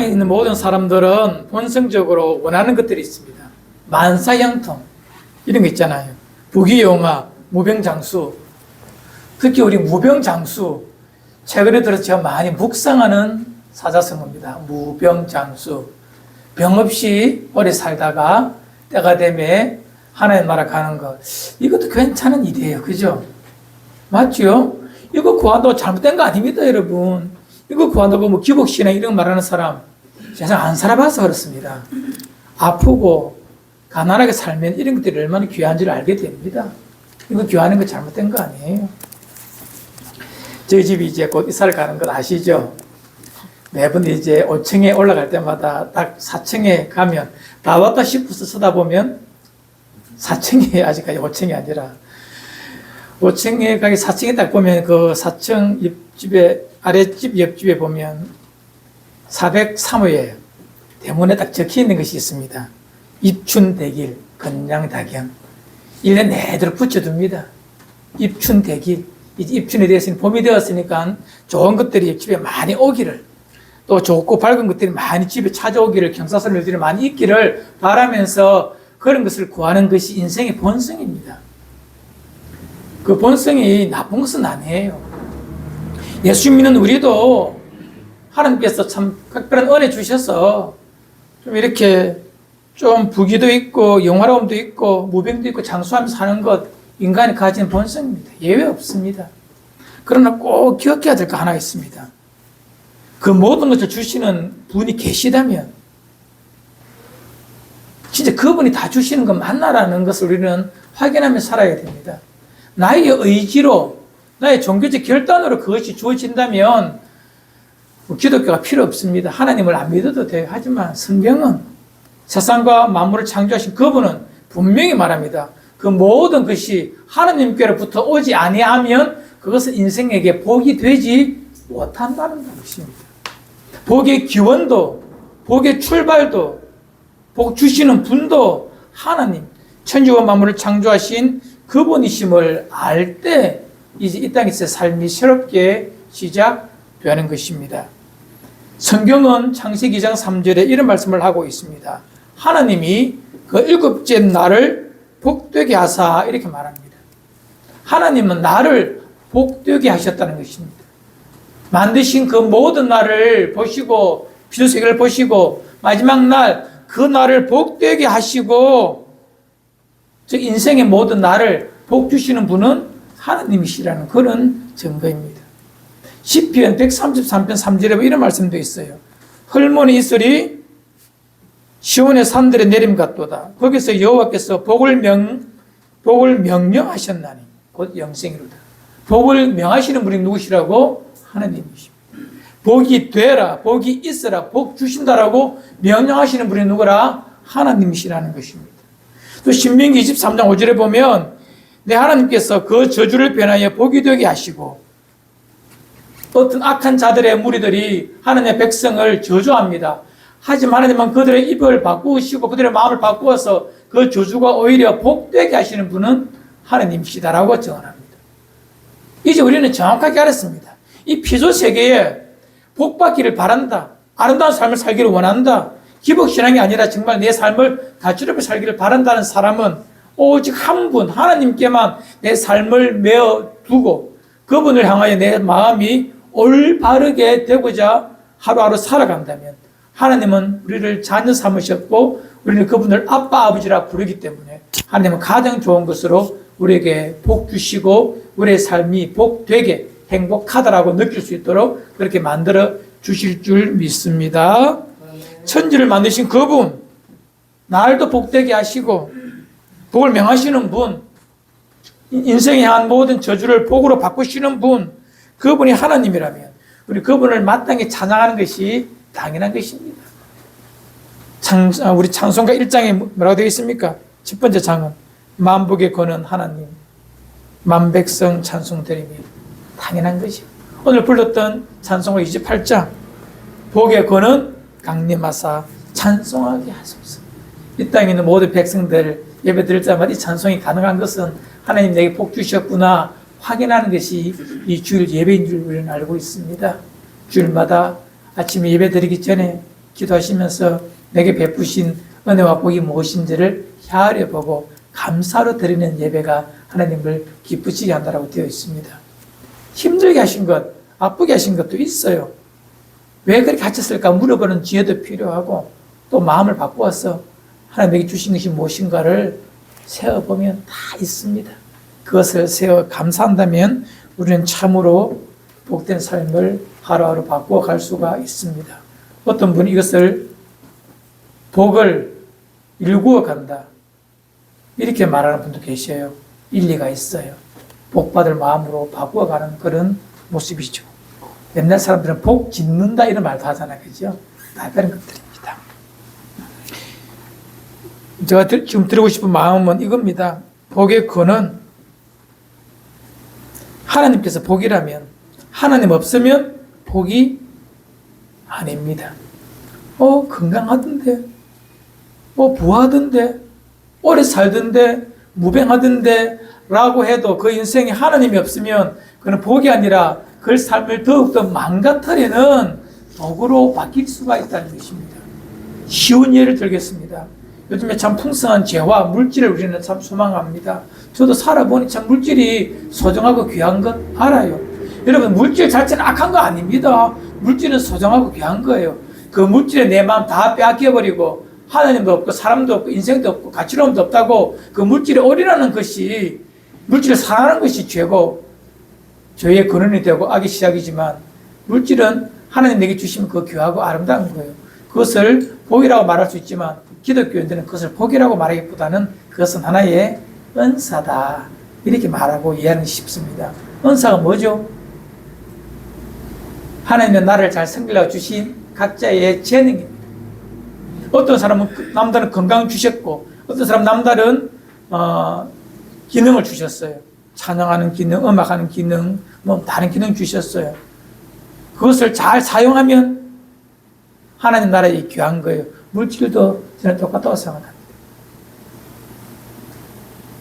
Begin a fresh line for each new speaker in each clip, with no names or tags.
땅에 있는 모든 사람들은 본성적으로 원하는 것들이 있습니다. 만사형통 이런 거 있잖아요. 부귀영화, 무병장수. 특히 우리 무병장수, 최근에 들어서 제가 많이 묵상하는 사자성어입니다. 무병장수. 병 없이 오래 살다가 때가 되면 하나님 나라 가는 것. 이것도 괜찮은 일이에요. 그죠? 맞죠? 이거 구한다고 잘못된 거 아닙니다, 여러분. 이거 구한다고 뭐 기복신앙 이런 거 말하는 사람 세상 안 살아봐서 그렇습니다. 아프고 가난하게 살면 이런 것들이 얼마나 귀한지를 알게 됩니다. 이거 귀하는 거 잘못된 거 아니에요. 저희 집이 이제 곧 이사를 가는 건 아시죠? 매번 이제 5층에 올라갈 때마다 딱 4층에 가면 다 왔다 싶어서 쳐다보면 4층이 아직까지 5층이 아니라 5층에 가기 4층에 딱 보면 그 4층 옆집에 아랫집 옆집에 보면 403호에 대문에 딱 적혀 있는 것이 있습니다. 입춘대길 건양다경 1년 내도록 붙여둡니다. 입춘대길 이제 입춘이 되었으니 봄이 되었으니까 좋은 것들이 집에 많이 오기를 또 좋고 밝은 것들이 많이 집에 찾아오기를 경사스러운 많이 있기를 바라면서 그런 것을 구하는 것이 인생의 본성입니다. 그 본성이 나쁜 것은 아니에요. 예수 믿는 우리도 하나님께서 참 특별한 은혜 주셔서 좀 이렇게 좀 부귀도 있고 영화로움도 있고 무병도 있고 장수하면서 사는 것 인간이 가진 본성입니다. 예외 없습니다. 그러나 꼭 기억해야 될 거 하나 있습니다. 그 모든 것을 주시는 분이 계시다면 진짜 그분이 다 주시는 것 맞나라는 것을 우리는 확인하며 살아야 됩니다. 나의 의지로 나의 종교적 결단으로 그것이 주어진다면 기독교가 필요 없습니다. 하나님을 안 믿어도 돼요. 하지만 성경은 세상과 만물을 창조하신 그분은 분명히 말합니다. 그 모든 것이 하나님께로부터 오지 아니하면 그것은 인생에게 복이 되지 못한다는 것입니다. 복의 기원도, 복의 출발도, 복 주시는 분도 하나님, 천지와 만물을 창조하신 그분이심을 알 때 이제 이 땅에서 삶이 새롭게 시작되는 것입니다. 성경은 창세기 2장 3절에 이런 말씀을 하고 있습니다. 하나님이 그 일곱째 날을 복되게 하사 이렇게 말합니다. 하나님은 나를 복되게 하셨다는 것입니다. 만드신 그 모든 날을 보시고 피조세계를 보시고 마지막 날 그 날을 복되게 하시고 즉 인생의 모든 날을 복 주시는 분은 하나님이시라는 그런 증거입니다. 시편 133편 3절에 이런 말씀도 있어요. 헐몬이 있으리 시온의 산들에 내림 같도다. 거기서 여호와께서 복을 명령하셨나니 곧 영생이로다. 복을 명하시는 분이 누구시라고? 하나님이십니다. 복이 되라, 복이 있으라, 복 주신다라고 명령하시는 분이 누구라? 하나님이시라는 것입니다. 또 신명기 23장 5절에 보면 내 하나님께서 그 저주를 변하여 복이 되게 하시고 어떤 악한 자들의 무리들이 하나님의 백성을 저주합니다. 하지만 하나님은 그들의 입을 바꾸시고 그들의 마음을 바꾸어서 그 저주가 오히려 복되게 하시는 분은 하나님이시다라고 증언합니다. 이제 우리는 정확하게 알았습니다. 이 피조세계에 복받기를 바란다. 아름다운 삶을 살기를 원한다. 기복신앙이 아니라 정말 내 삶을 다채롭게 살기를 바란다는 사람은 오직 한 분, 하나님께만 내 삶을 메어두고 그분을 향하여 내 마음이 올바르게 되고자 하루하루 살아간다면 하나님은 우리를 자녀 삼으셨고 우리는 그분을 아빠, 아버지라 부르기 때문에 하나님은 가장 좋은 것으로 우리에게 복 주시고 우리의 삶이 복되게 행복하다라고 느낄 수 있도록 그렇게 만들어 주실 줄 믿습니다. 천지를 만드신 그분, 날도 복되게 하시고 복을 명하시는 분, 인생에 한 모든 저주를 복으로 바꾸시는 분, 그분이 하나님이라면 우리 그분을 마땅히 찬양하는 것이 당연한 것입니다. 우리 찬송가 1장에 뭐라고 되어 있습니까? 첫 번째 장은 만복의 권은 하나님, 만백성 찬송드리며 당연한 것이요. 오늘 불렀던 찬송가 28장 복의 권은 강림하사 찬송하게 하소서. 이 땅에 있는 모든 백성들 예배 드릴 때마다 이 찬송이 가능한 것은 하나님 내게 복 주셨구나 확인하는 것이 이 주일 예배인 줄 우리는 알고 있습니다. 주일마다 아침에 예배 드리기 전에 기도하시면서 내게 베푸신 은혜와 복이 무엇인지를 헤아려 보고 감사로 드리는 예배가 하나님을 기쁘시게 한다고 되어 있습니다. 힘들게 하신 것, 아프게 하신 것도 있어요. 왜 그렇게 하셨을까 물어보는 지혜도 필요하고 또 마음을 바꾸어서 하나님에게 주신 것이 무엇인가를 세어보면 다 있습니다. 그것을 세어 감사한다면 우리는 참으로 복된 삶을 하루하루 바꾸어갈 수가 있습니다. 어떤 분이 이것을 복을 일구어 간다 이렇게 말하는 분도 계셔요. 일리가 있어요. 복받을 마음으로 바꾸어가는 그런 모습이죠. 옛날 사람들은 복 짓는다 이런 말도 하잖아요. 그죠? 다 그런 것들입니다. 제가 지금 드리고 싶은 마음은 이겁니다. 복의 근원, 하나님께서 복이라면 하나님 없으면 복이 아닙니다. 건강하던데, 부하던데, 오래 살던데, 무병하던데 라고 해도 그 인생에 하나님이 없으면 그는 복이 아니라 그 삶을 더욱더 망가뜨리는 도구로 바뀔 수가 있다는 것입니다. 쉬운 예를 들겠습니다. 요즘에 참 풍성한 재화, 물질을 우리는 참 소망합니다. 저도 살아보니 참 물질이 소중하고 귀한 것 알아요. 여러분, 물질 자체는 악한 거 아닙니다. 물질은 소중하고 귀한 거예요. 그 물질에 내 마음 다 빼앗겨버리고 하나님도 없고 사람도 없고 인생도 없고 가치로움도 없다고 그 물질에 올인하는 것이, 물질을 사랑하는 것이 죄고 죄의 근원이 되고 악의 시작이지만, 물질은 하나님 내게 주시면 그 귀하고 아름다운 거예요. 그것을 복이라고 말할 수 있지만 기독교인들은 그것을 복이라고 말하기보다는 그것은 하나의 은사다 이렇게 말하고 이해하는 게 쉽습니다. 은사가 뭐죠? 하나님은 나를 잘 섬기려고 주신 각자의 재능입니다. 어떤 사람은 남다른 건강 주셨고, 어떤 사람 남다른 기능을 주셨어요. 찬양하는 기능, 음악하는 기능, 다른 기능 주셨어요. 그것을 잘 사용하면 하나님 나라에 귀한 거예요. 물질도 저는 똑같다고 생각합니다.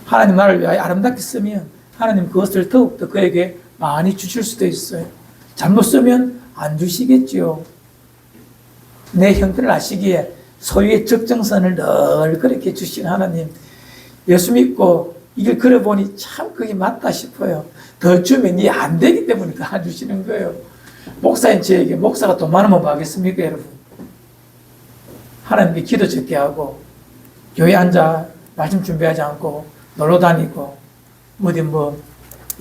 하나님 나라를 위하여 아름답게 쓰면 하나님 그것을 더욱더 그에게 많이 주실 수도 있어요. 잘못 쓰면 안 주시겠지요. 내 형편을 아시기에 소유의 적정선을 늘 그렇게 주신 하나님, 예수 믿고 이걸 걸어보니 참 그게 맞다 싶어요. 더 주면 이 안 되기 때문에 더 안 주시는 거예요. 목사인 저에게 목사가 돈 많으면 뭐 하겠습니까, 여러분? 하나님께 기도 적게 하고 교회 앉아 말씀 준비하지 않고 놀러 다니고 어디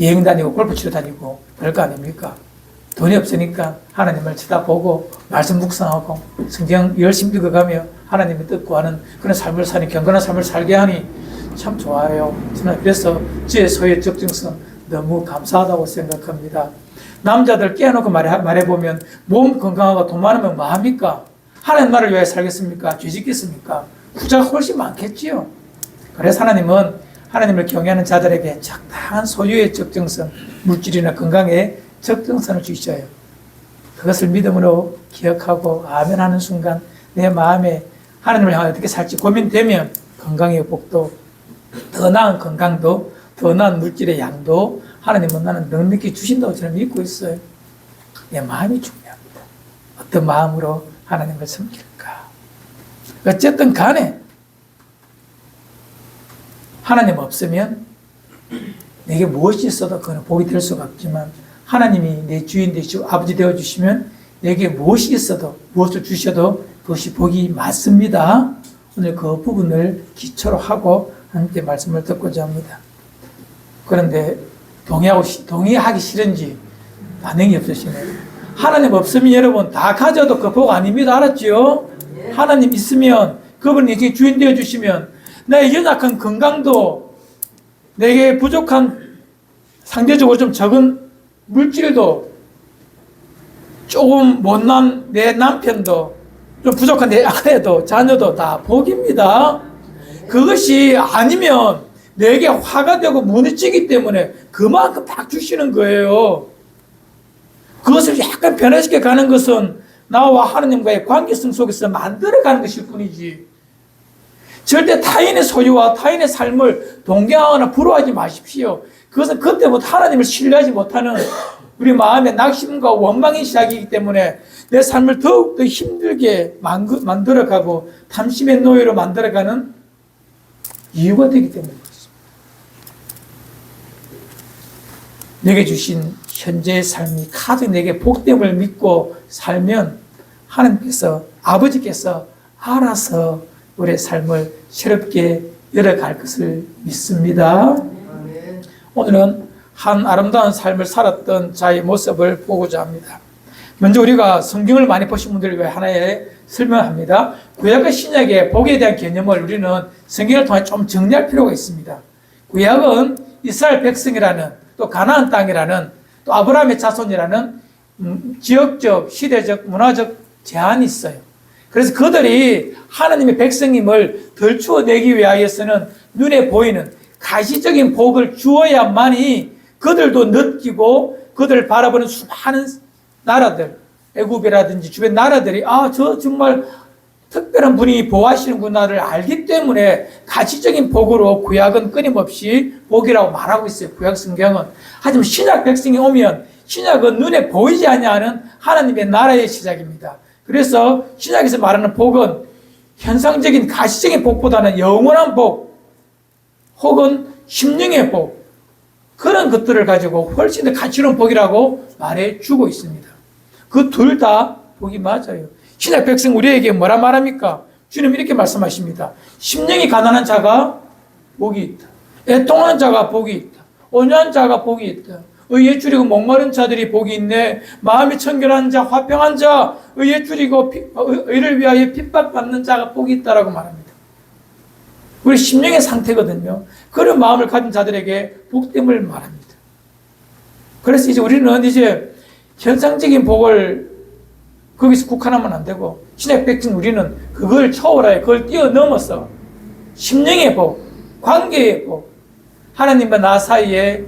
여행 다니고 골프 치러 다니고 별거 아닙니까? 돈이 없으니까 하나님을 쳐다보고 말씀 묵상하고 성경 열심히 읽어가며 하나님의 뜻 구하는 그런 삶을 사니, 경건한 삶을 살게 하니 참 좋아요. 저는 그래서 제 소유의 적정성 너무 감사하다고 생각합니다. 남자들 깨어놓고 말해보면 몸 건강하고 돈 많으면 뭐합니까? 하나님 나라를 위해 살겠습니까? 죄 짓겠습니까? 후자가 훨씬 많겠지요. 그래서 하나님은 하나님을 경외하는 자들에게 적당한 소유의 적정성, 물질이나 건강의 적정선을 주셔요. 그것을 믿음으로 기억하고 아멘 하는 순간 내 마음에 하나님을 향해 어떻게 살지 고민되면 건강의 복도, 더 나은 건강도, 더 나은 물질의 양도 하나님은 나는 넉넉히 주신다고 저는 믿고 있어요. 내 마음이 중요합니다. 어떤 마음으로 하나님을 섬길까? 어쨌든 간에 하나님 없으면 내게 무엇이 있어도 그건 복이 될 수가 없지만, 하나님이 내 주인 되시고 아버지 되어주시면 내게 무엇이 있어도, 무엇을 주셔도 그것이 복이 맞습니다. 오늘 그 부분을 기초로 하고 함께 말씀을 듣고자 합니다. 그런데 동의하기 싫은지 반응이 없으시네요. 하나님 없으면 여러분 다 가져도 그 복 아닙니다. 알았죠? 하나님 있으면, 그분이 내 주인 되어주시면 나의 연약한 건강도, 내게 부족한 상대적으로 좀 적은 물질도, 조금 못난 내 남편도, 좀 부족한 내 아내도, 자녀도 다 복입니다. 그것이 아니면 내게 화가 되고 무너지기 때문에 그만큼 딱 주시는 거예요. 그것을 약간 변화시켜 가는 것은 나와 하나님과의 관계성 속에서 만들어가는 것일 뿐이지, 절대 타인의 소유와 타인의 삶을 동경하거나 부러워하지 마십시오. 그것은 그때부터 하나님을 신뢰하지 못하는 우리 마음의 낙심과 원망의 시작이기 때문에 내 삶을 더욱더 힘들게 만들어가고 탐심의 노예로 만들어가는 이유가 되기 때문에 그렇습니다. 내게 주신 현재의 삶이 가장 내게 복됨을 믿고 살면 하나님께서, 아버지께서 알아서 우리의 삶을 새롭게 열어갈 것을 믿습니다. 오늘은 한 아름다운 삶을 살았던 자의 모습을 보고자 합니다. 먼저 우리가 성경을 많이 보신 분들을 위해 하나의 설명합니다. 구약과 신약의 복에 대한 개념을 우리는 성경을 통해 좀 정리할 필요가 있습니다. 구약은 이스라엘 백성이라는, 또 가나안 땅이라는, 또 아브라함의 자손이라는 지역적, 시대적, 문화적 제한이 있어요. 그래서 그들이 하나님의 백성임을 덜추어내기 위하여서는 눈에 보이는 가시적인 복을 주어야만이 그들도 느끼고 그들을 바라보는 수많은 나라들, 애굽이라든지 주변 나라들이 저 정말 특별한 분이 보호하시는구나를 알기 때문에 가시적인 복으로 구약은 끊임없이 복이라고 말하고 있어요. 구약 성경은. 하지만 신약 백성이 오면 신약은 눈에 보이지 아니하는 하나님의 나라의 시작입니다. 그래서 신약에서 말하는 복은 현상적인 가시적인 복보다는 영원한 복 혹은 심령의 복, 그런 것들을 가지고 훨씬 더 가치로운 복이라고 말해주고 있습니다. 그 둘 다 복이 맞아요. 신약 백성 우리에게 뭐라 말합니까? 주님 이렇게 말씀하십니다. 심령이 가난한 자가 복이 있다. 애통하는 자가 복이 있다. 온유한 자가 복이 있다. 의에 줄이고 목마른 자들이 복이 있네. 마음이 청결한 자, 화평한 자, 의에 줄이고 의를 위하여 핍박받는 자가 복이 있다라고 말합니다. 우리 심령의 상태거든요. 그런 마음을 가진 자들에게 복됨을 말합니다. 그래서 이제 우리는 이제 현상적인 복을 거기서 국한하면 안 되고, 신약 백성 우리는 그걸 초월하여 그걸 뛰어넘어서 심령의 복, 관계의 복, 하나님과 나 사이에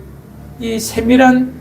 이 세밀한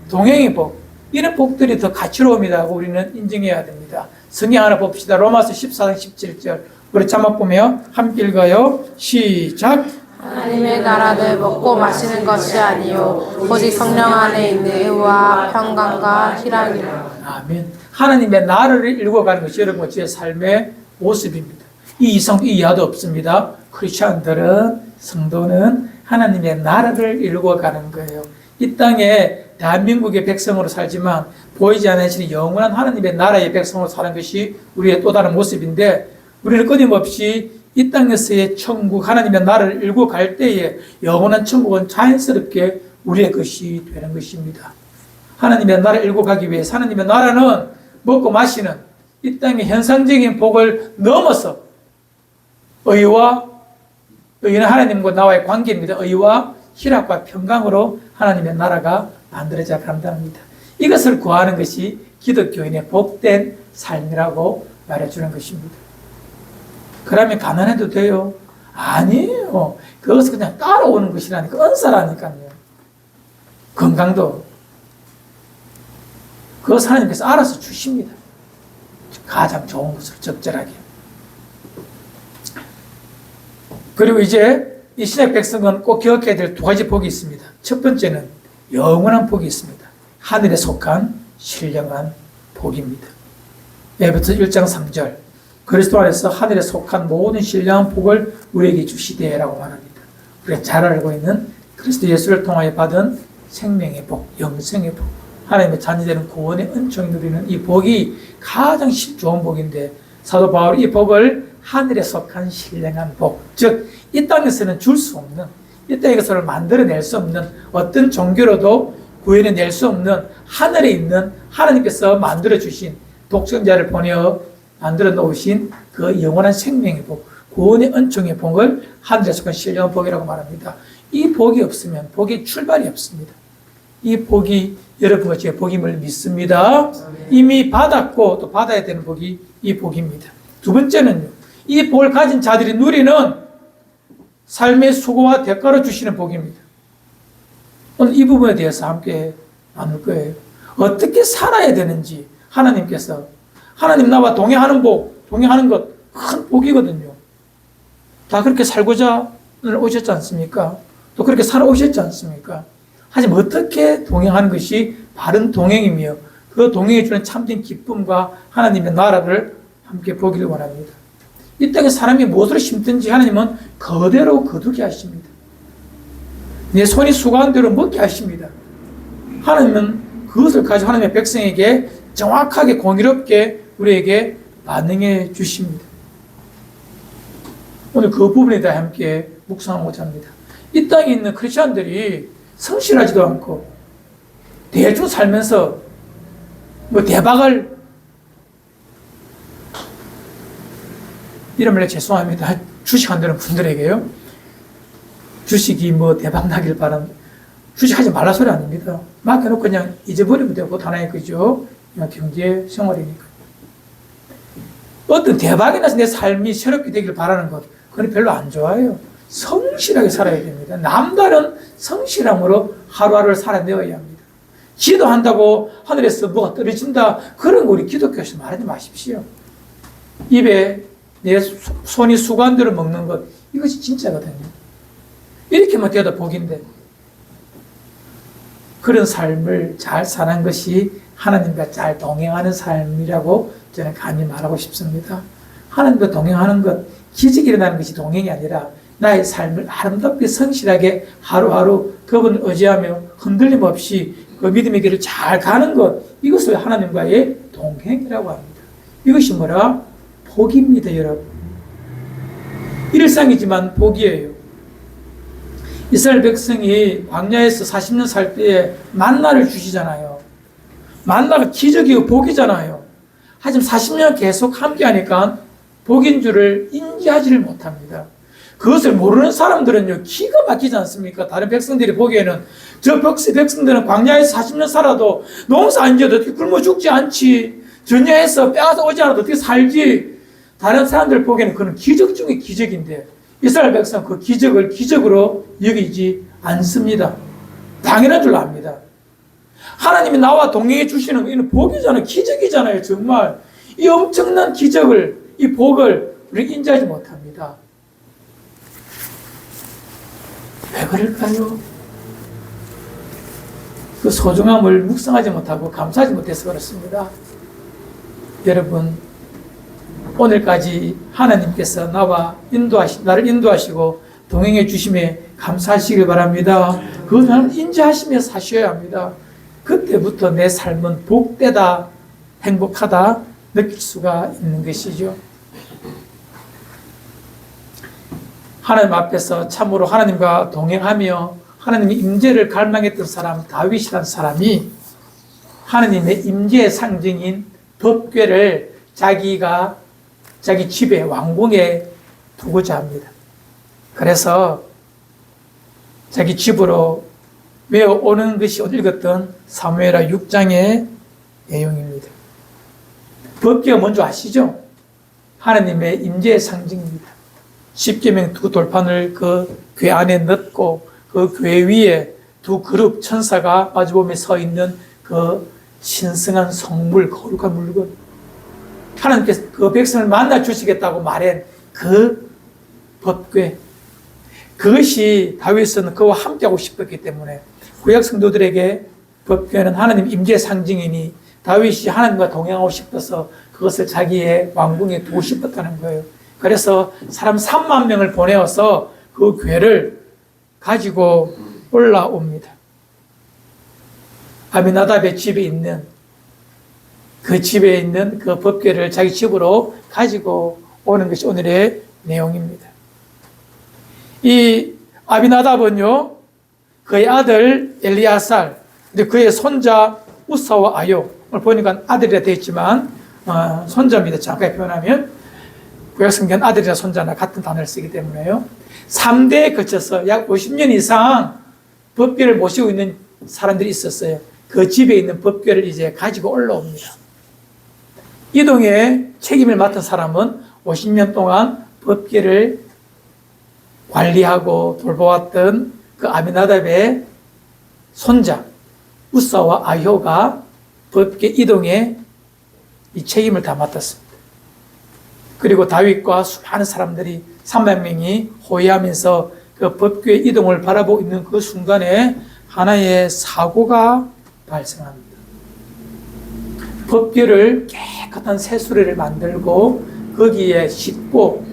동행의 복, 이런 복들이 더 가치로움이라고 우리는 인정해야 됩니다. 성경 하나 봅시다. 로마서 14장 17절. 우리 자막 보며 함께 읽어요. 시작.
하나님의 나라를 먹고 마시는 것이 아니요 오직 성령 안에 있는 의와 평강과 희락이라.
아멘. 하나님의 나라를 읽어가는 것이 여러분 주의 삶의 모습입니다. 이 이상 이하도 없습니다. 크리스천들은, 성도는 하나님의 나라를 읽어가는 거예요. 이 땅에 대한민국의 백성으로 살지만 보이지 않으시는 영원한 하나님의 나라의 백성으로 사는 것이 우리의 또 다른 모습인데, 우리는 끊임없이 이 땅에서의 천국, 하나님의 나라를 읽어갈 때에 영원한 천국은 자연스럽게 우리의 것이 되는 것입니다. 하나님의 나라를 읽어가기 위해서 하나님의 나라는 먹고 마시는 이 땅의 현상적인 복을 넘어서 의는 하나님과 나와의 관계입니다. 의와 희락과 평강으로 하나님의 나라가 만들어져 간답니다. 이것을 구하는 것이 기독교인의 복된 삶이라고 말해주는 것입니다. 그러면 가난해도 돼요? 아니에요. 그것은 그냥 따라오는 것이라니까, 은사라니까요. 건강도 그것을 하나님께서 알아서 주십니다. 가장 좋은 것을 적절하게. 그리고 이제 이 신약 백성은 꼭 기억해야 될 두 가지 복이 있습니다. 첫 번째는 영원한 복이 있습니다. 하늘에 속한 신령한 복입니다. 에베소 1장 3절. 그리스도 안에서 하늘에 속한 모든 신령한 복을 우리에게 주시되라고 말합니다. 우리가 잘 알고 있는 그리스도 예수를 통하여 받은 생명의 복, 영생의 복, 하나님의 자녀되는 구원의 은총이 누리는 이 복이 가장 좋은 복인데, 사도 바울이 이 복을 하늘에 속한 신령한 복, 즉 이 땅에서는 줄 수 없는, 이 땅에서를 만들어낼 수 없는, 어떤 종교로도 구해낼 수 없는 하늘에 있는 하나님께서 만들어주신, 독생자를 보내어 만들어 놓으신 그 영원한 생명의 복, 구원의 은총의 복을 하늘에 속한 신령한 복이라고 말합니다. 이 복이 없으면 복의 출발이 없습니다. 이 복이 여러분과 제 복임을 믿습니다. 이미 받았고 또 받아야 되는 복이 이 복입니다. 두 번째는요, 이 복을 가진 자들이 누리는 삶의 수고와 대가로 주시는 복입니다. 오늘 이 부분에 대해서 함께 나눌 거예요. 어떻게 살아야 되는지 하나님께서, 하나님 나와 동행하는 복, 동행하는 것 큰 복이거든요. 다 그렇게 살고자 오셨지 않습니까? 또 그렇게 살아오셨지 않습니까? 하지만 어떻게 동행하는 것이 바른 동행이며 그 동행해주는 참된 기쁨과 하나님의 나라를 함께 보기를 원합니다. 이 땅에 사람이 무엇으로 심든지 하나님은 그대로 거두게 하십니다. 내 손이 수고한 대로 먹게 하십니다. 하나님은 그것을 가지고 하나님의 백성에게 정확하게 공의롭게 우리에게 반응해 주십니다. 오늘 그 부분에 대해 함께 묵상하고자 합니다. 이 땅에 있는 크리스천들이 성실하지도 않고 대충 살면서 대박을 이러면 죄송합니다. 주식 한다는 분들에게요. 주식이 대박 나길 바란 주식하지 말라 소리 아닙니다. 맡겨놓고 그냥 잊어버리면 되고 그것 하나의 그죠? 그냥 경제 생활이니까. 어떤 대박이 나서 내 삶이 새롭게 되길 바라는 것, 그건 별로 안 좋아요. 성실하게 살아야 됩니다. 남다른 성실함으로 하루하루를 살아내어야 합니다. 기도한다고 하늘에서 뭐가 떨어진다, 그런 거 우리 기독교에서 말하지 마십시오. 입에 내 손이 수고한 대로 먹는 것, 이것이 진짜거든요. 이렇게만 되어도 복인데, 그런 삶을 잘 사는 것이 하나님과 잘 동행하는 삶이라고 저는 감히 말하고 싶습니다. 하나님과 동행하는 것, 기적이 일어나는 것이 동행이 아니라 나의 삶을 아름답게 성실하게 하루하루 그분을 의지하며 흔들림 없이 그 믿음의 길을 잘 가는 것, 이것을 하나님과의 동행이라고 합니다. 이것이 뭐라? 복입니다, 여러분. 일상이지만 복이에요. 이스라엘 백성이 광야에서 40년 살 때에 만나를 주시잖아요. 만나가 기적이고 복이잖아요. 하지만 40년 계속 함께하니까 복인 줄을 인지하지를 못합니다. 그것을 모르는 사람들은요, 기가 막히지 않습니까? 다른 백성들이 보기에는 저 백성들은 광야에서 40년 살아도 농사 안 지어도 어떻게 굶어 죽지 않지, 전야에서 빼앗아 오지 않아도 어떻게 살지. 다른 사람들 보기에는 그건 기적 중의 기적인데 이스라엘 백성은 그 기적을 기적으로 여기지 않습니다. 당연한 줄 압니다. 하나님이 나와 동행해 주시는 거, 이는 복이잖아요. 기적이잖아요. 정말 이 엄청난 기적을, 이 복을 우리 인지하지 못합니다. 왜 그럴까요? 그 소중함을 묵상하지 못하고 감사하지 못해서 그렇습니다. 여러분, 오늘까지 하나님께서 나를 인도하시고 동행해 주심에 감사하시길 바랍니다. 그것을 인지하시며 사셔야 합니다. 그때부터 내 삶은 복되다, 행복하다 느낄 수가 있는 것이죠. 하나님 앞에서 참으로 하나님과 동행하며 하나님의 임재를 갈망했던 사람, 다윗이라는 사람이 하나님의 임재의 상징인 법궤를 자기 집에, 왕궁에 두고자 합니다. 그래서 자기 집으로 외워오는 것이 오늘 읽었던 사무엘하 6장의 내용입니다. 법궤가 뭔지 아시죠? 하나님의 임재의 상징입니다. 십계명 두 돌판을 그 궤 안에 넣고 그 궤 위에 두 그룹 천사가 마주보며 서 있는 그 신성한 성물, 거룩한 물건, 하나님께서 그 백성을 만나 주시겠다고 말한 그 법궤, 그것이 다윗은 그와 함께하고 싶었기 때문에 구약 성도들에게 법궤는 하나님 임재의 상징이니 다윗이 하나님과 동행하고 싶어서 그것을 자기의 왕궁에 두고 싶었다는 거예요. 그래서 사람 3만 명을 보내어서 그 궤를 가지고 올라옵니다. 아비나답의 집에 있는 그 법궤를 자기 집으로 가지고 오는 것이 오늘의 내용입니다. 이 아비나답은요, 그의 아들 엘리아살, 그의 손자 우사와 아요, 오늘 보니까 아들이라 되어 있지만 손자입니다. 정확하게 표현하면 구약성경 아들이나 손자나 같은 단어를 쓰기 때문에요. 3대에 거쳐서 약 50년 이상 법궤를 모시고 있는 사람들이 있었어요. 그 집에 있는 법궤를 이제 가지고 올라옵니다. 이동의 책임을 맡은 사람은 50년 동안 법궤를 관리하고 돌보았던 그 아비나답의 손자 우사와 아효가 법궤 이동에 이 책임을 다 맡았습니다. 그리고 다윗과 수많은 사람들이 3만 명이 호위하면서 그 법궤 이동을 바라보고 있는 그 순간에 하나의 사고가 발생합니다. 법궤를 깨끗한 새수레를 만들고 거기에 싣고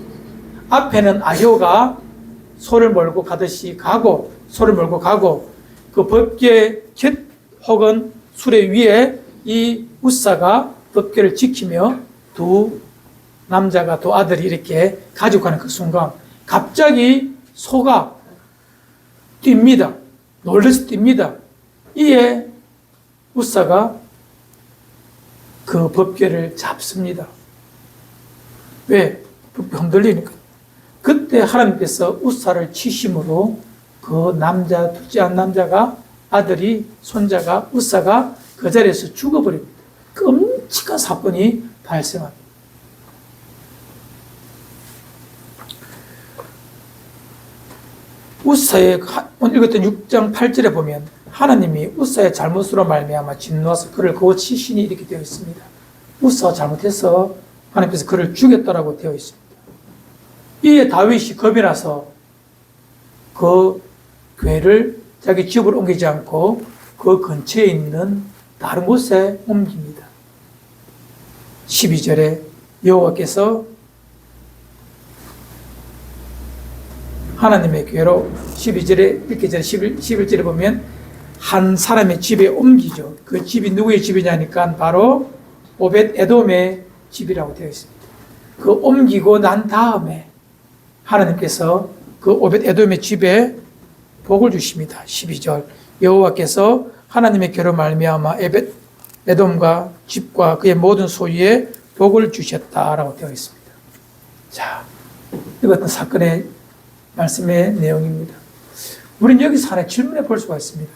앞에는 아효가 소를 몰고 가듯이 가고 소를 몰고 가고 그 법궤 곁 혹은 수레 위에 이 우사가 법궤를 지키며 두 남자가 두 아들이 이렇게 가지고 가는 그 순간 갑자기 소가 뜁니다. 놀라서 뜁니다. 이에 우사가 그 법궤를 잡습니다. 왜? 법궤 흔들리니까. 그때 하나님께서 우사를 치심으로 그 남자, 둘째 남자가 아들이, 손자가, 우사가 그 자리에서 죽어버립니다. 끔찍한 사건이 발생합니다. 우사의 오늘 읽었던 6장 8절에 보면 하나님이 우사의 잘못으로 말미암아 진노하사 그를 그 치시니 이렇게 되어 있습니다. 우사가 잘못해서 하나님께서 그를 죽였다라고 되어 있습니다. 이에 다윗이 겁이 나서 그 궤를 자기 집으로 옮기지 않고 그 근처에 있는 다른 곳에 옮깁니다. 12절에 여호와께서 하나님의 궤로 12절에 읽기 전에 11절에 보면 한 사람의 집에 옮기죠. 그 집이 누구의 집이냐니까 바로 오벳 에돔의 집이라고 되어 있습니다. 그 옮기고 난 다음에 하나님께서 그 오벳 에돔의 집에 복을 주십니다. 12절 여호와께서 하나님의 궤로 말미암아 오벳 에돔과 집과 그의 모든 소유에 복을 주셨다라고 되어 있습니다. 자, 이것은 사건의 말씀의 내용입니다. 우리는 여기서 하나 질문해 볼 수가 있습니다.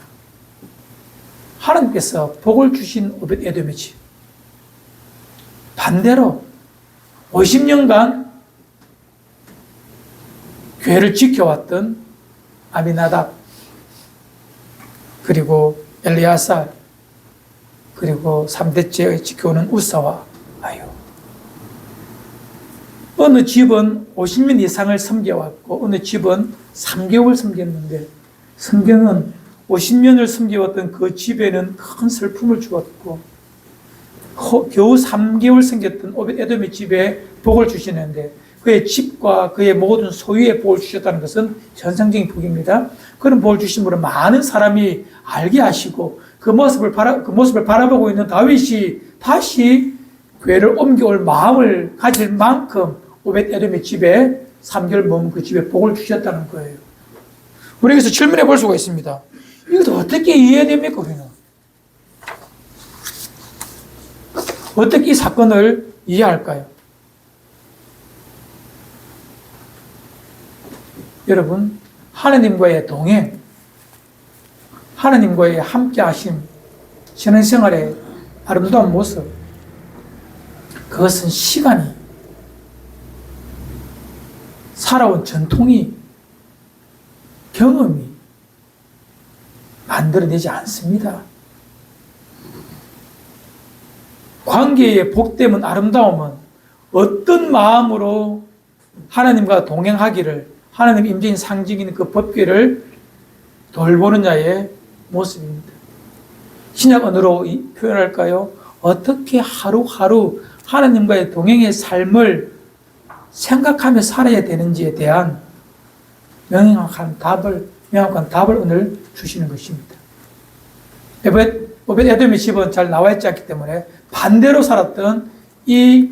하나님께서 복을 주신 오벳 에돔의 집, 반대로 50년간 궤를 지켜왔던 아비나답, 그리고 엘리야살, 그리고 3대째 지켜오는 우사와 아유. 어느 집은 50년 이상을 섬겨왔고 어느 집은 3개월 섬겼는데 성경은 50년을 섬겨왔던 그 집에는 큰 슬픔을 주었고 겨우 3개월 섬겼던 오벳 에돔의 집에 복을 주시는데 그의 집과 그의 모든 소유에 복을 주셨다는 것은 현상적인 복입니다. 그런 복을 주신 분은 많은 사람이 알게 하시고 그 모습을 바라보고 있는 다윗이 다시 궤를 옮겨올 마음을 가질 만큼 오벳 에돔의 집에 3개월 머문 그 집에 복을 주셨다는 거예요. 우리가 여기서 질문해 볼 수가 있습니다. 이것도 어떻게 이해됩니까, 우리는? 어떻게 이 사건을 이해할까요? 여러분, 하나님과의 동행, 하나님과의 함께 하심, 신앙생활의 아름다운 모습, 그것은 시간이, 살아온 전통이, 경험이 만들어내지 않습니다. 관계의 복됨은, 아름다움은 어떤 마음으로 하나님과 동행하기를, 하나님 임재인 상징인 그 법궤를 돌보느냐의 모습입니다. 신약 언어로 표현할까요? 어떻게 하루하루 하나님과의 동행의 삶을 생각하며 살아야 되는지에 대한 명확한 답을 오늘 주시는 것입니다. 오벳 에돔의 집은 잘 나와 있지 않기 때문에 반대로 살았던 이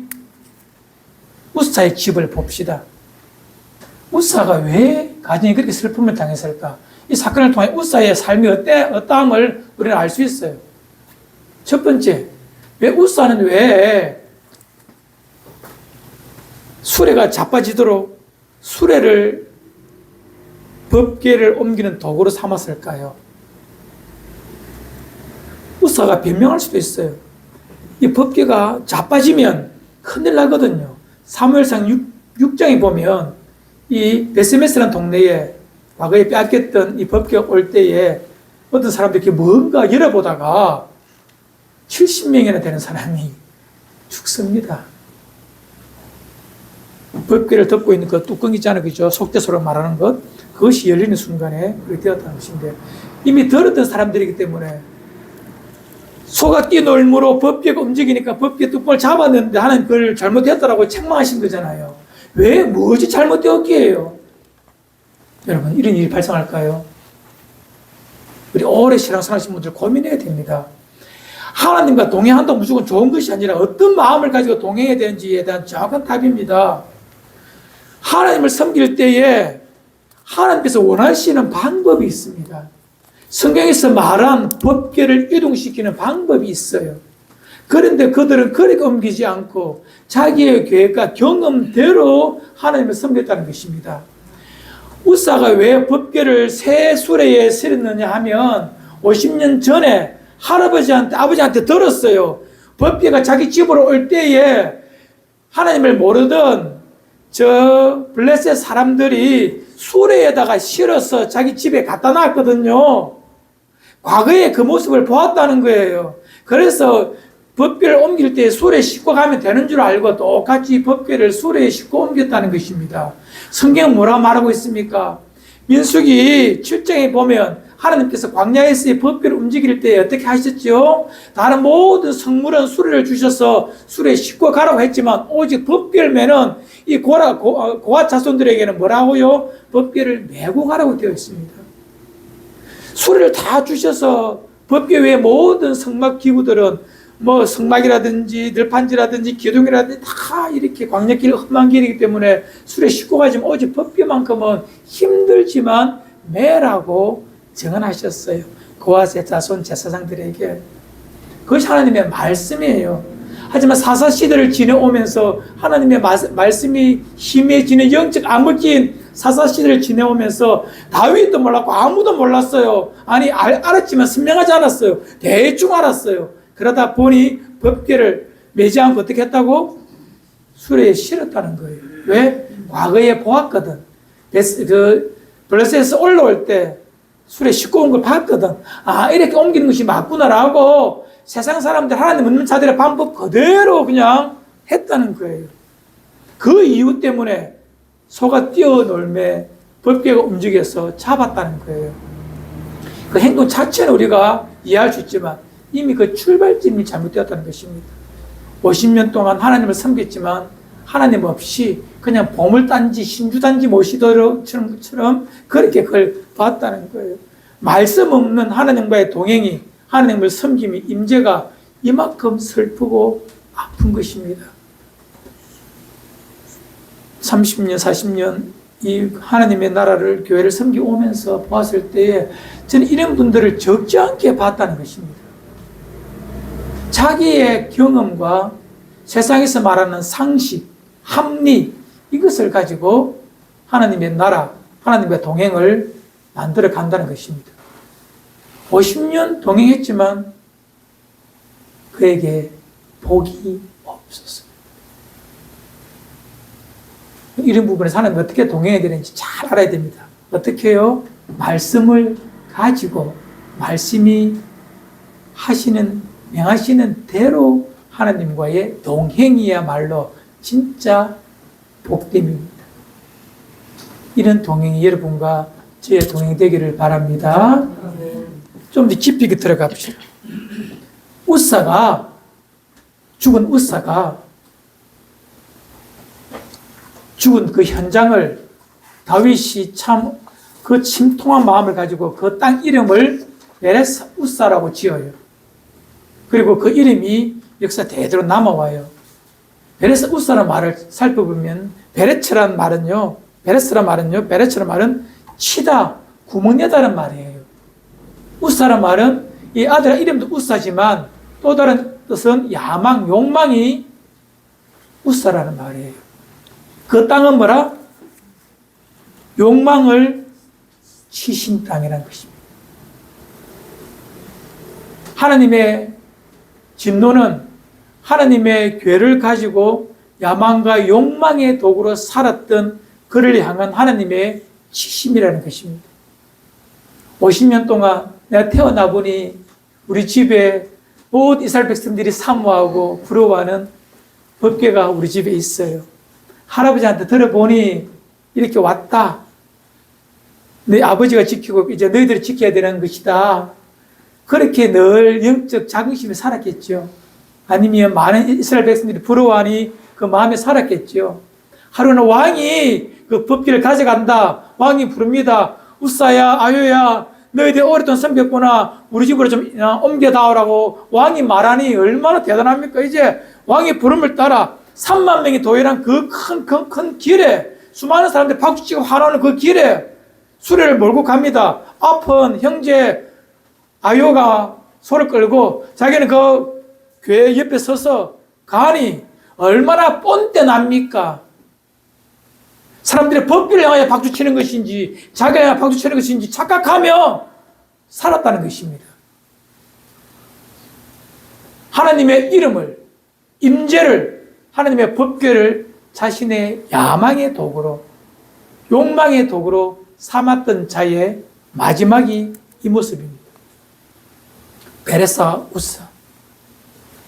우사의 집을 봅시다. 우사가 왜 가정이 그렇게 슬픔을 당했을까? 이 사건을 통해 우사의 삶이 어떠함을 우리는 알 수 있어요. 첫 번째, 우사는 왜 수레가 자빠지도록 수레를 법궤를 옮기는 도구로 삼았을까요? 우사가 변명할 수도 있어요. 이 법궤가 자빠지면 큰일 나거든요. 사무엘상 6장에 보면 이 베스메스라는 동네에 과거에 빼앗겼던 이 법궤가 올 때에 어떤 사람들이 뭔가 열어보다가 70명이나 되는 사람이 죽습니다. 법궤를 덮고 있는 그 뚜껑 있잖아요. 그죠? 속죄소로 말하는 것. 그것이 열리는 순간에 그렇게 되었다는 것인데 이미 들었던 사람들이기 때문에 소가 뛰놀므로 법궤가 움직이니까 법궤 뚜껑을 잡았는데 하나님 그걸 잘못했다라고 책망하신 거잖아요. 왜 무엇이 잘못되었기에요? 여러분, 이런 일이 발생할까요? 우리 오래 신앙생활하신 분들 고민해야 됩니다. 하나님과 동행한다고 무조건 좋은 것이 아니라 어떤 마음을 가지고 동행해야 되는지에 대한 정확한 답입니다. 하나님을 섬길 때에 하나님께서 원하시는 방법이 있습니다. 성경에서 말한 법궤를 이동시키는 방법이 있어요. 그런데 그들은 그렇게 옮기지 않고 자기의 계획과 경험대로 하나님을 섬겼다는 것입니다. 우사가 왜 법궤를 새 수레에 실었느냐 하면 50년 전에 아버지한테 들었어요. 법궤가 자기 집으로 올 때에 하나님을 모르던 저 블레셋 사람들이 수레에다가 실어서 자기 집에 갖다 놨거든요. 과거에 그 모습을 보았다는 거예요. 그래서 법궤를 옮길 때 수레에 싣고 가면 되는 줄 알고 똑같이 법궤를 수레에 싣고 옮겼다는 것입니다. 성경은 뭐라고 말하고 있습니까? 민수기 7장에 보면 하나님께서 광야에서의 법궤를 움직일 때 어떻게 하셨죠? 다른 모든 성물은 수레를 주셔서 수레에 싣고 가라고 했지만 오직 법궤를 매는 이 고아 자손들에게는 뭐라고요? 법궤를 메고 가라고 되어 있습니다. 수레를 다 주셔서 법궤 외의 모든 성막 기구들은 뭐 성막이라든지 들판지라든지 기둥이라든지 다 이렇게 광야길 험한 길이기 때문에 수레 싣고 가지만 오직 법궤만큼은 힘들지만 매라고 정언하셨어요. 고아 자손 제사장들에게. 그것이 하나님의 말씀이에요. 하지만 사사시대를 지내오면서 하나님의 말씀이 심해지는 영적 암흑기인 사사시대를 지내오면서 다윗도 몰랐고 아무도 몰랐어요. 아니 알았지만 선명하지 않았어요. 대충 알았어요. 그러다 보니 법궤를 매지 않고 어떻게 했다고? 수레에 실었다는 거예요. 왜? 과거에 보았거든. 블레셋에서 올라올 때 수레 싣고 온 걸 봤거든. 아, 이렇게 옮기는 것이 맞구나라고 세상 사람들, 하나님 없는 자들의 방법 그대로 그냥 했다는 거예요. 그 이유 때문에 소가 뛰어놀매 법궤가 움직여서 잡았다는 거예요. 그 행동 자체는 우리가 이해할 수 있지만 이미 그 출발점이 잘못되었다는 것입니다. 50년 동안 하나님을 섬겼지만 하나님 없이 그냥 보물단지, 신주단지 모시도처럼 그렇게 그걸 봤다는 거예요. 말씀 없는 하나님과의 동행이, 하나님을 섬김이, 임재가 이만큼 슬프고 아픈 것입니다. 30년, 40년 이 하나님의 나라를, 교회를 섬기오면서 보았을 때에 저는 이런 분들을 적지 않게 봤다는 것입니다. 자기의 경험과 세상에서 말하는 상식, 합리, 이것을 가지고 하나님의 나라, 하나님의 동행을 만들어 간다는 것입니다. 50년 동행했지만 그에게 복이 없었어요. 이런 부분에서 하나님 어떻게 동행해야 되는지 잘 알아야 됩니다. 어떻게 해요? 말씀을 가지고 말씀이 명하시는 대로 하나님과의 동행이야말로 진짜 복됨입니다. 이런 동행이 여러분과 저의 동행 되기를 바랍니다. 좀 더 깊이 들어가 봅시다. 죽은 우사가 죽은 그 현장을 다윗이 참 그 침통한 마음을 가지고 그 땅 이름을 베레스 우사라고 지어요. 그리고 그 이름이 역사 대대로 남아와요. 베레스 우사라는 말을 살펴보면 베레스라는 말은 치다, 구멍내다는 말이에요. 우사라는 말은 이 아들 이름도 우사지만 또 다른 뜻은 야망, 욕망이 우사라는 말이에요. 그 땅은 뭐라? 욕망을 치신 땅이라는 것입니다. 하나님의 진노는 하나님의 죄를 가지고 야망과 욕망의 도구로 살았던 그를 향한 하나님의 치심이라는 것입니다. 50년 동안 내가 태어나 보니 우리 집에 모든 이스라엘 백성들이 사모하고 부러워하는 법궤가 우리 집에 있어요. 할아버지한테 들어보니 이렇게 왔다. 내 아버지가 지키고 이제 너희들이 지켜야 되는 것이다. 그렇게 늘 영적 자긍심에 살았겠죠. 아니면 많은 이스라엘 백성들이 부러워하니 그 마음에 살았겠죠. 하루는 왕이 그 법궤를 가져간다. 왕이 부릅니다. 우사야, 아요야, 너희들 오랫동안 섬겼구나. 우리 집으로 좀 옮겨다오라고 왕이 말하니 얼마나 대단합니까? 이제 왕의 부름을 따라 3만 명이 도열한 그 큰 길에 수많은 사람들이 박수치고 환호하는 그 길에 수레를 몰고 갑니다. 아픈 형제 아요가 소를 끌고 자기는 그 교회 옆에 서서 가니 얼마나 뻔때 납니까? 사람들이 법규를 향하여 박수치는 것인지 자기가 향하여 박수치는 것인지 착각하며 살았다는 것입니다. 하나님의 이름을, 임재를, 하나님의 법궤를 자신의 야망의 도구로, 욕망의 도구로 삼았던 자의 마지막이 이 모습입니다. 베레사 우사,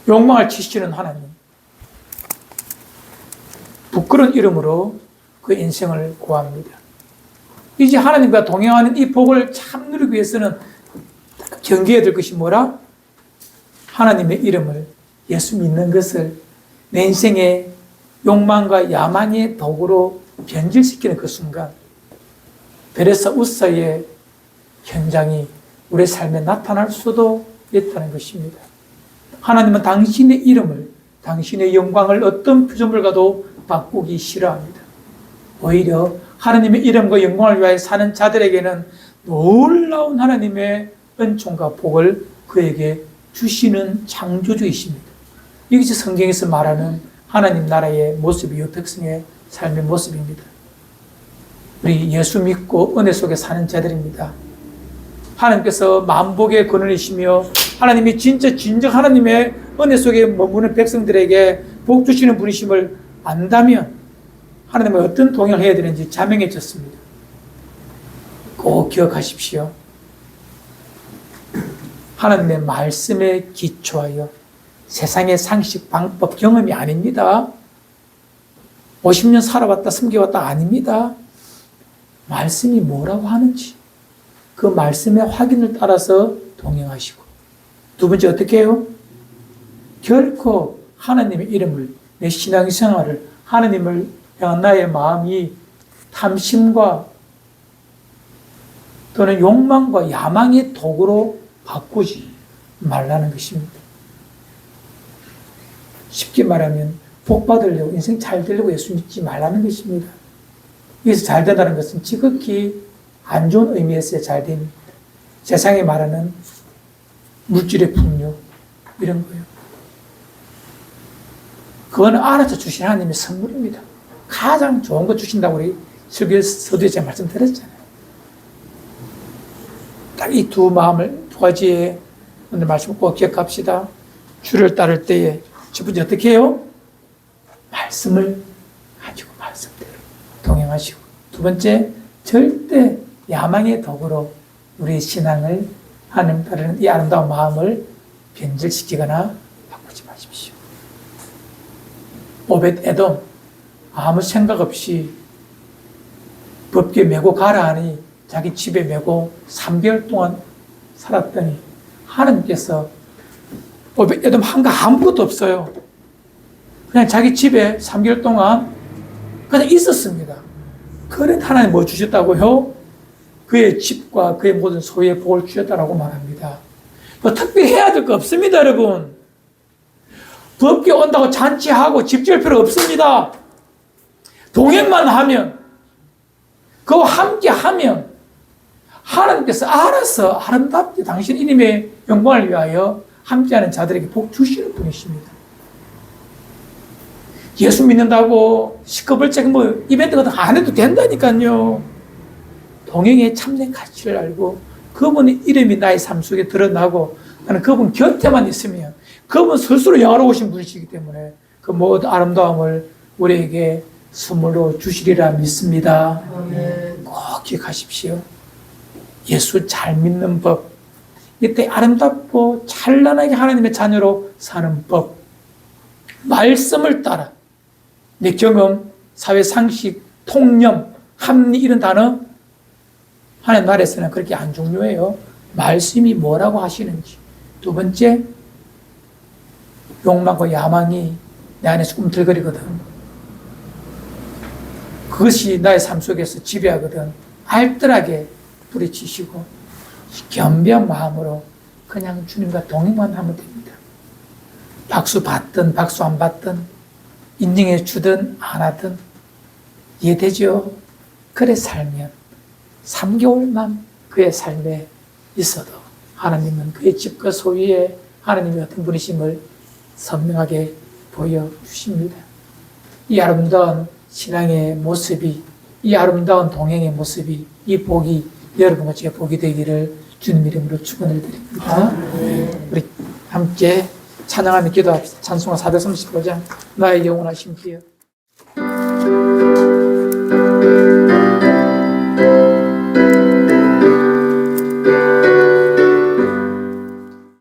욕망을 치시는 하나님, 부끄러운 이름으로 그 인생을 고합니다. 이제 하나님과 동행하는 이 복을 참 누리기 위해서는 경계해야 될 것이 뭐라? 하나님의 이름을, 예수 믿는 것을 내 인생의 욕망과 야망의 도구로 변질시키는 그 순간 베레사 우사의 현장이 우리 삶에 나타날 수도 있다는 것입니다. 하나님은 당신의 이름을, 당신의 영광을 어떤 피조물과도 바꾸기 싫어합니다. 오히려 하나님의 이름과 영광을 위하여 사는 자들에게는 놀라운 하나님의 은총과 복을 그에게 주시는 창조주이십니다. 이것이 성경에서 말하는 하나님 나라의 모습이요, 백성의 삶의 모습입니다. 우리 예수 믿고 은혜 속에 사는 자들입니다. 하나님께서 만복의 근원이시며 하나님이 진정 하나님의 은혜 속에 머무는 백성들에게 복 주시는 분이심을 안다면 하나님은 어떤 동행을 해야 되는지 자명해졌습니다. 꼭 기억하십시오. 하나님의 말씀에 기초하여 세상의 상식, 방법, 경험이 아닙니다. 50년 살아왔다, 섬겨왔다 아닙니다. 말씀이 뭐라고 하는지 그 말씀의 확인을 따라서 동행하시고, 두 번째 어떻게 해요? 결코 하나님의 이름을, 내 신앙생활을, 하나님을 향한 나의 마음이 탐심과 또는 욕망과 야망의 도구로 바꾸지 말라는 것입니다. 쉽게 말하면 복 받으려고, 인생 잘 되려고 예수 믿지 말라는 것입니다. 여기서 잘 된다는 것은 지극히 안 좋은 의미에서의 잘 됩니다. 세상에 말하는 물질의 풍요, 이런 거예요. 그거는 알아서 주신 하나님의 선물입니다. 가장 좋은 거 주신다고 우리 설교 서두에 제가 말씀드렸잖아요. 딱 이 두 마음을, 두 가지의 오늘 말씀을 꼭 기억합시다. 주를 따를 때에 첫 번째 어떻게 해요? 말씀을 가지고 말씀대로 동행하시고, 두 번째 절대 야망의 도구로 우리의 신앙을, 하나님 따르는 이 아름다운 마음을 변질시키거나 바꾸지 마십시오. 오벳 에돔, 아무 생각 없이 법궤 메고 가라 하니 자기 집에 메고 3개월 동안 살았더니 하나님께서 오벳 에돔 한 거 아무것도 없어요. 그냥 자기 집에 3개월 동안 그냥 있었습니다. 그런데 하나님 뭐 주셨다고요? 그의 집과 그의 모든 소유의 복을 주셨다라고 말합니다. 뭐 특별히 해야 될 거 없습니다, 여러분. 법궤 온다고 잔치하고 집 지을 필요 없습니다. 동행만 하면, 그와 함께 하면 하나님께서 알아서 아름답게 당신 이름의 영광을 위하여 함께하는 자들에게 복 주시는 분이십니다. 예수 믿는다고 시커벌쩍 뭐 이벤트 같은 거 안 해도 된다니까요. 동행의 참된 가치를 알고 그분의 이름이 나의 삶 속에 드러나고 나는 그분 곁에만 있으면 그분 스스로 영화로우신 분이시기 때문에 그 모든 아름다움을 우리에게 선물로 주시리라 믿습니다. 꼭 기억하십시오. 예수 잘 믿는 법, 이때 아름답고 찬란하게 하나님의 자녀로 사는 법, 말씀을 따라 내 경험, 사회 상식, 통념, 합리 이런 단어 하나님 나라에서는 그렇게 안 중요해요. 말씀이 뭐라고 하시는지. 두 번째, 욕망과 야망이 내 안에서 꿈틀거리거든. 그것이 나의 삶 속에서 지배하거든. 알뜰하게 뿌리치시고 겸비한 마음으로 그냥 주님과 동행만 하면 됩니다. 박수 받든 박수 안 받든 인정해 주든 안 하든 이해되죠? 그래 살면 3개월만 그의 삶에 있어도 하나님은 그의 집과 소유에 하나님이 어떤 분이심을 선명하게 보여주십니다. 이 아름다운 신앙의 모습이, 이 아름다운 동행의 모습이, 이 복이 여러분과 제 복이 되기를 주님 이름으로 축원을 드립니다. 우리 함께 찬양하며 기도합시다. 찬송가 435장 나의 영원하신 주여.